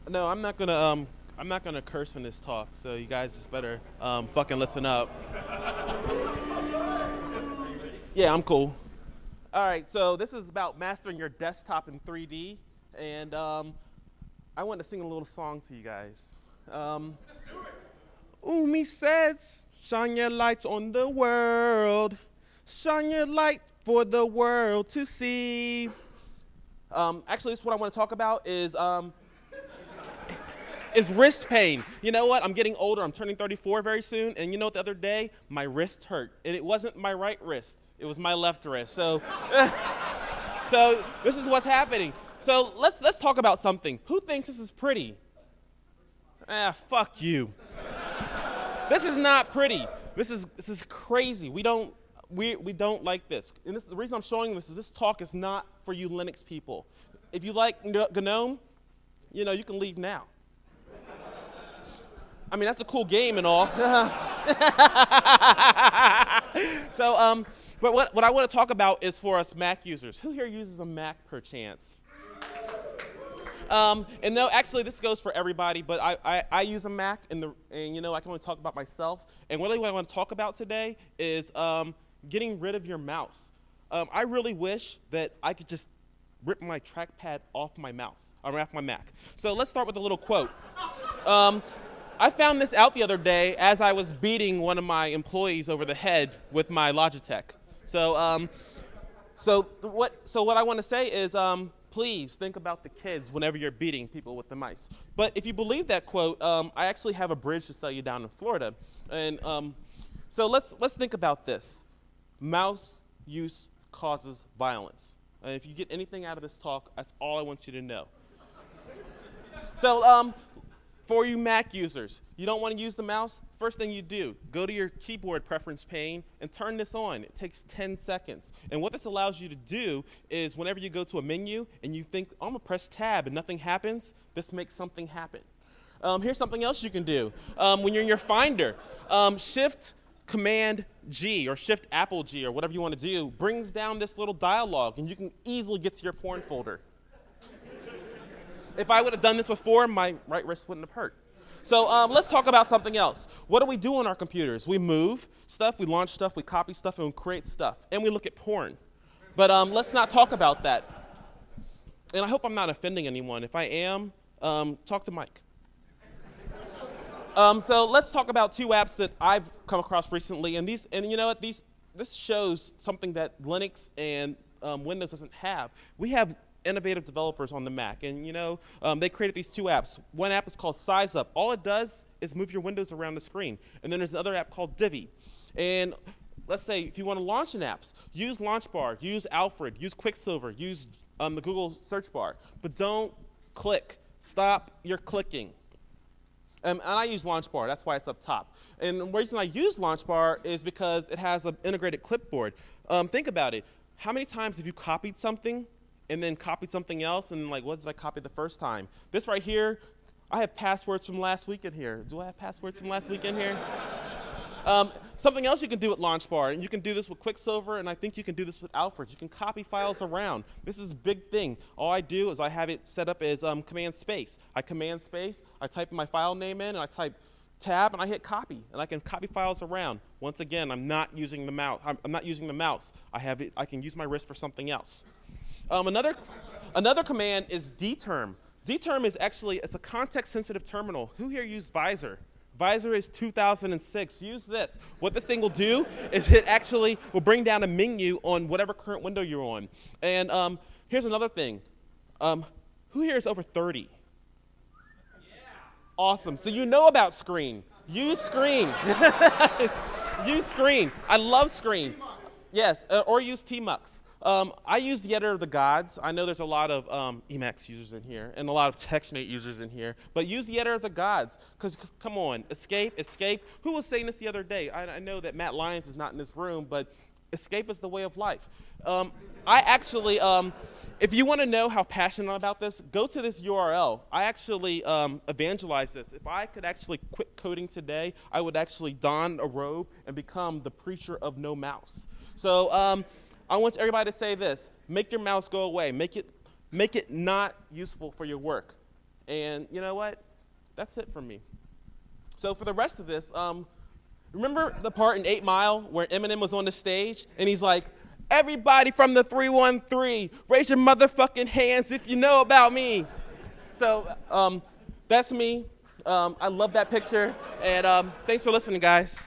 No, I'm not gonna curse in this talk. So you guys just better fucking listen up. Yeah, I'm cool. All right, so this is about mastering your desktop in 3D, and I want to sing a little song to you guys. Um, Umi says, shine your lights on the world, shine your light for the world to see. Actually, this is what I want to talk about is wrist pain. You know what? I'm getting older. I'm turning 34 very soon. And you know what? The other day, my wrist hurt. And it wasn't my right wrist. It was my left wrist. So, so this is what's happening. So let's talk about something. Who thinks this is pretty? Ah, fuck you. This is not pretty. This is crazy. We don't like this. And the reason I'm showing this is this talk is not for you Linux people. If you like GNOME, you can leave now. I mean, that's a cool game and all. So, but what I want to talk about is for us Mac users. Who here uses a Mac perchance? And no, actually, this goes for everybody, but I use a Mac, and I can only talk about myself. And really what I want to talk about today is getting rid of your mouse. I really wish that I could just rip my trackpad off my mouse, or off my Mac. So let's start with a little quote. I found this out the other day as I was beating one of my employees over the head with my Logitech. So what I want to say is, please think about the kids whenever you're beating people with the mice. But if you believe that quote, I actually have a bridge to sell you down in Florida. And so let's think about this. Mouse use causes violence. And if you get anything out of this talk, that's all I want you to know. So for you Mac users, you don't want to use the mouse? First thing you do, go to your keyboard preference pane and turn this on. It takes 10 seconds. And what this allows you to do is whenever you go to a menu and you think, I'm going to press tab and nothing happens, this makes something happen. Here's something else you can do. When you're in your Finder, Shift Command G or Shift Apple G or whatever you want to do brings down this little dialog and you can easily get to your porn folder. If I would have done this before, my right wrist wouldn't have hurt. So let's talk about something else. What do we do on our computers? We move stuff, we launch stuff, we copy stuff, and we create stuff. And we look at porn. But let's not talk about that. And I hope I'm not offending anyone. If I am, talk to Mike. So let's talk about two apps that I've come across recently. And you know what? This shows something that Linux and Windows doesn't have. We have innovative developers on the Mac, and they created these two apps. One app is called Size Up. All it does is move your windows around the screen. And then there's another app called Divi. And let's say if you want to launch an app, use Launchbar, use Alfred, use Quicksilver, use the Google search bar, but don't click. Stop your clicking. And I use Launchbar. That's why it's up top. And the reason I use Launchbar is because it has an integrated clipboard. Think about it. How many times have you copied something and then copied something else, and like, what did I copy the first time? This right here, I have passwords from last week in here. Do I have passwords from last week in here? Something else you can do with Launchbar, and you can do this with Quicksilver, and I think you can do this with Alfred. You can copy files around. This is a big thing. All I do is I have it set up as command space. I command space, I type my file name in, and I type tab, and I hit copy, and I can copy files around. Once again, I'm not using the mouse. I'm not using the mouse. I can use my wrist for something else. Another command is dterm. Dterm is it's a context-sensitive terminal. Who here used Visor? Visor is 2006. Use this. What this thing will do is it actually will bring down a menu on whatever current window you're on. And here's another thing. Who here is over 30? Yeah. Awesome. So you know about Screen. Use Screen. Use Screen. I love Screen. Yes, or use Tmux. I use the editor of the gods. I know there's a lot of Emacs users in here and a lot of TextMate users in here, but use the editor of the gods, because come on, escape. Who was saying this the other day? I know that Matt Lyons is not in this room, but escape is the way of life. I actually, if you want to know how passionate I'm about this, go to this URL. I actually evangelize this. If I could actually quit coding today, I would actually don a robe and become the preacher of no mouse. So I want everybody to say this: make your mouse go away. Make it not useful for your work. And you know what? That's it for me. So for the rest of this, remember the part in 8 Mile where Eminem was on the stage and he's like, everybody from the 313, raise your motherfucking hands if you know about me. So that's me. I love that picture. And thanks for listening, guys.